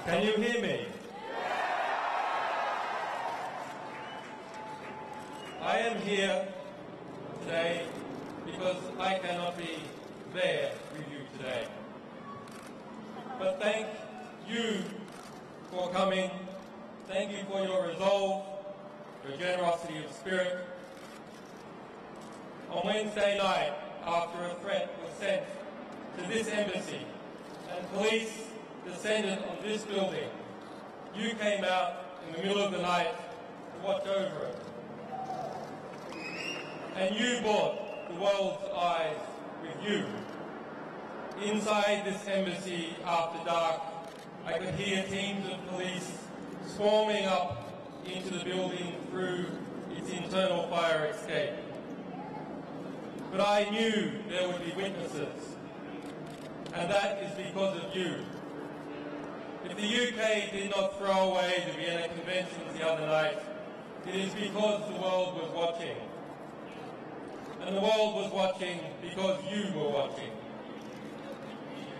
Can you hear me? I am here today because I cannot be there with you today. But thank you for coming. Thank you for your resolve, your generosity of spirit. On Wednesday night, after a threat was sent to this embassy and police descended on this building, you came out in the middle of the night to watch over it. And you brought the world's eyes with you. Inside this embassy after dark, I could hear teams of police swarming up into the building through its internal fire escape. But I knew there would be witnesses, and that is because of you. If the UK did not throw away the Vienna Conventions the other night, it is because the world was watching. And the world was watching because you were watching.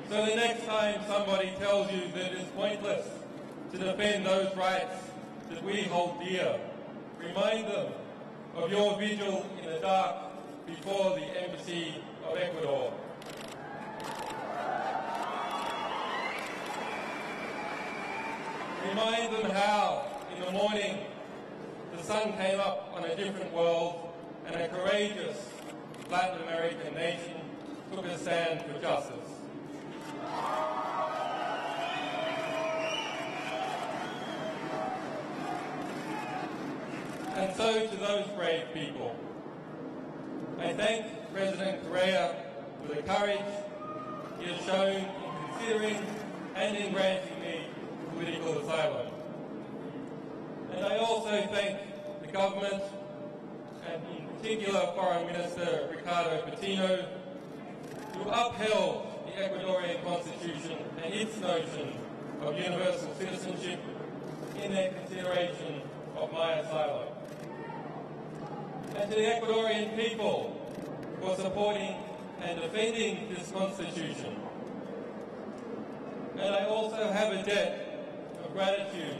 So the next time somebody tells you that it is pointless to defend those rights that we hold dear, remind them of your vigil in the dark before the embassy of Ecuador. Remind them how, in the morning, the sun came up on a different world and a courageous Latin American nation took a stand for justice. And so to those brave people, I thank President Correa for the courage he has shown in considering and in granting me political asylum. And I also thank the government, and in particular Foreign Minister Ricardo Patino, who upheld the Ecuadorian Constitution and its notion of universal citizenship in their consideration of my asylum. And to the Ecuadorian people for supporting and defending this Constitution. And I also have a debt of gratitude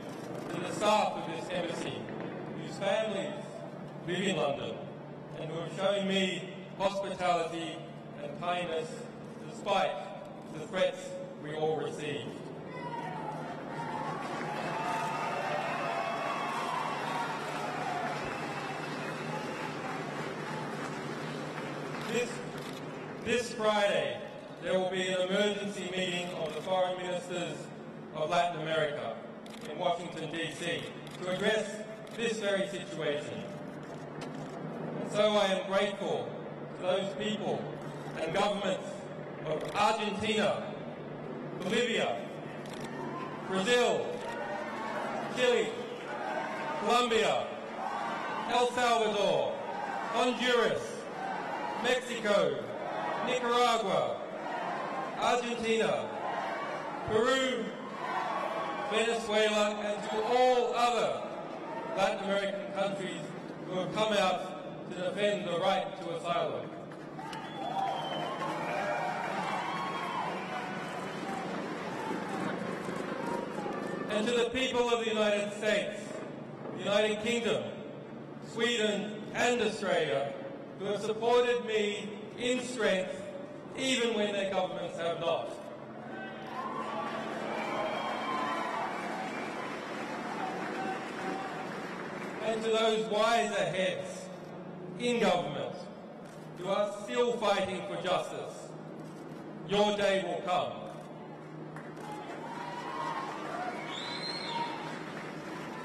to the staff of this embassy, whose families live in London, and who have shown me hospitality and kindness despite the threats we all received. This Friday, there will be an emergency meeting of the foreign ministers of Latin America in Washington, D.C. to address this very situation. And so I am grateful to those people and governments of Argentina, Bolivia, Brazil, Chile, Colombia, El Salvador, Honduras, Mexico, Nicaragua, Argentina, Peru, Venezuela, and to all other Latin American countries who have come out to defend the right to asylum. And to the people of the United States, the United Kingdom, Sweden, and Australia, who have supported me in strength, even when their governments have not. And to those wiser heads in government who are still fighting for justice, your day will come.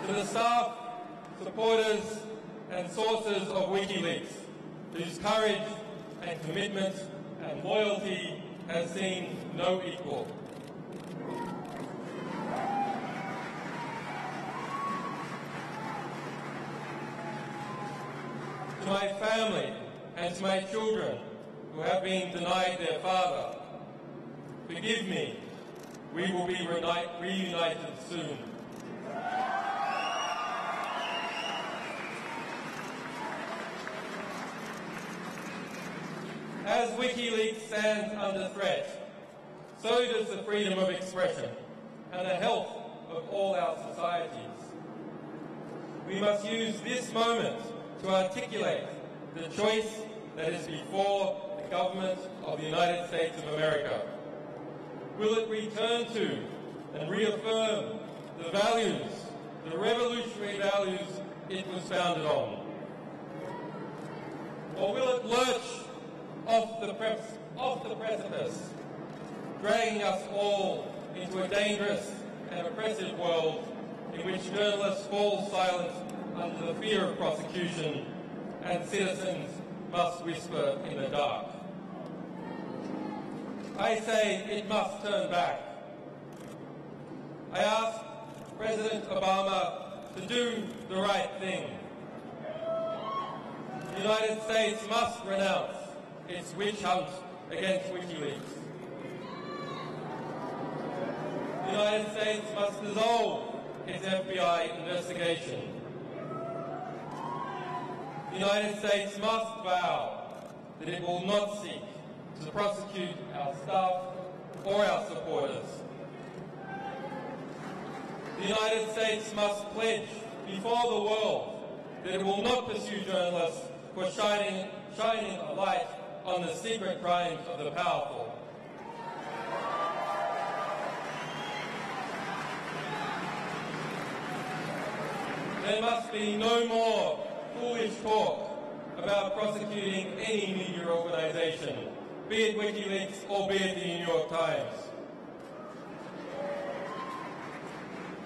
To the staff, supporters, and sources of Wikileaks, whose courage and commitment and loyalty has seen no equal. To my family and to my children who have been denied their father, forgive me, we will be reunited soon. As Wikileaks stands under threat, so does the freedom of expression and the health of all our societies. We must use this moment to articulate the choice that is before the government of the United States of America. Will it return to and reaffirm the values, the revolutionary values it was founded on? Or will it lurch off the precipice, dragging us all into a dangerous and oppressive world in which journalists fall silent under the fear of prosecution and citizens must whisper in the dark? I say it must turn back. I ask President Obama to do the right thing. The United States must renounce its witch hunt against Wikileaks. The United States must dissolve its FBI investigation. The United States must vow that it will not seek to prosecute our staff or our supporters. The United States must pledge before the world that it will not pursue journalists for shining a light on the secret crimes of the powerful. There must be no more foolish talk about prosecuting any media organisation, be it Wikileaks or be it the New York Times.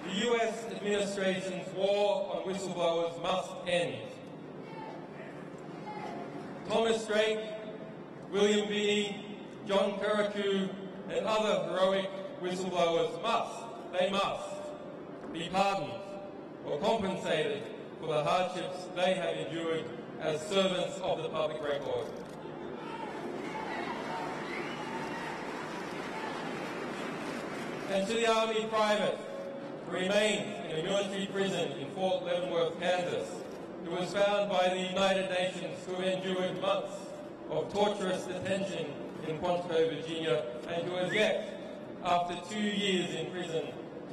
The US administration's war on whistleblowers must end. Thomas Drake, William Binney, John Karakou and other heroic whistleblowers must be pardoned or compensated for the hardships they have endured as servants of the public record. And to the Army private who remains in a military prison in Fort Leavenworth, Kansas, who was found by the United Nations to have endured months of torturous detention in Quantico, Virginia, and who has yet, after 2 years in prison,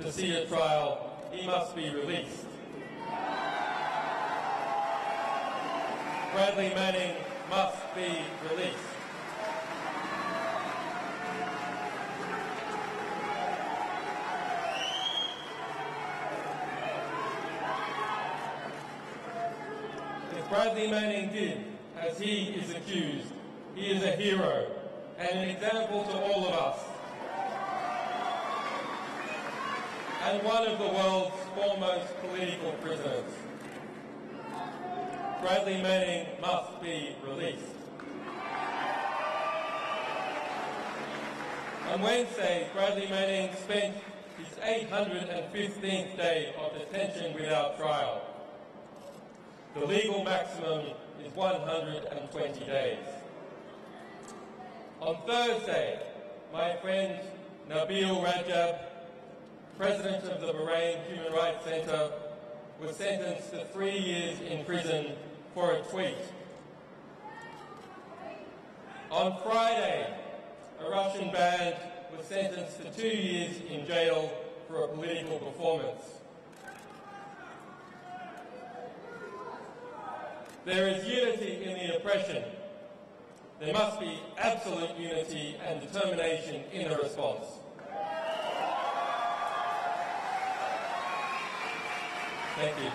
to see a trial, he must be released. Bradley Manning must be released. If Bradley Manning did as he is accused, he is a hero and an example to all of us, and one of the world's foremost political prisoners. Bradley Manning must be released. On Wednesday, Bradley Manning spent his 815th day of detention without trial. The legal maximum is 120 days. On Thursday, my friend Nabil Rajab, president of the Bahrain Human Rights Centre, was sentenced to 3 years in prison for a tweet. On Friday, a Russian band was sentenced to 2 years in jail for a political performance. There is unity in the oppression. There must be absolute unity and determination in the response. Thank you.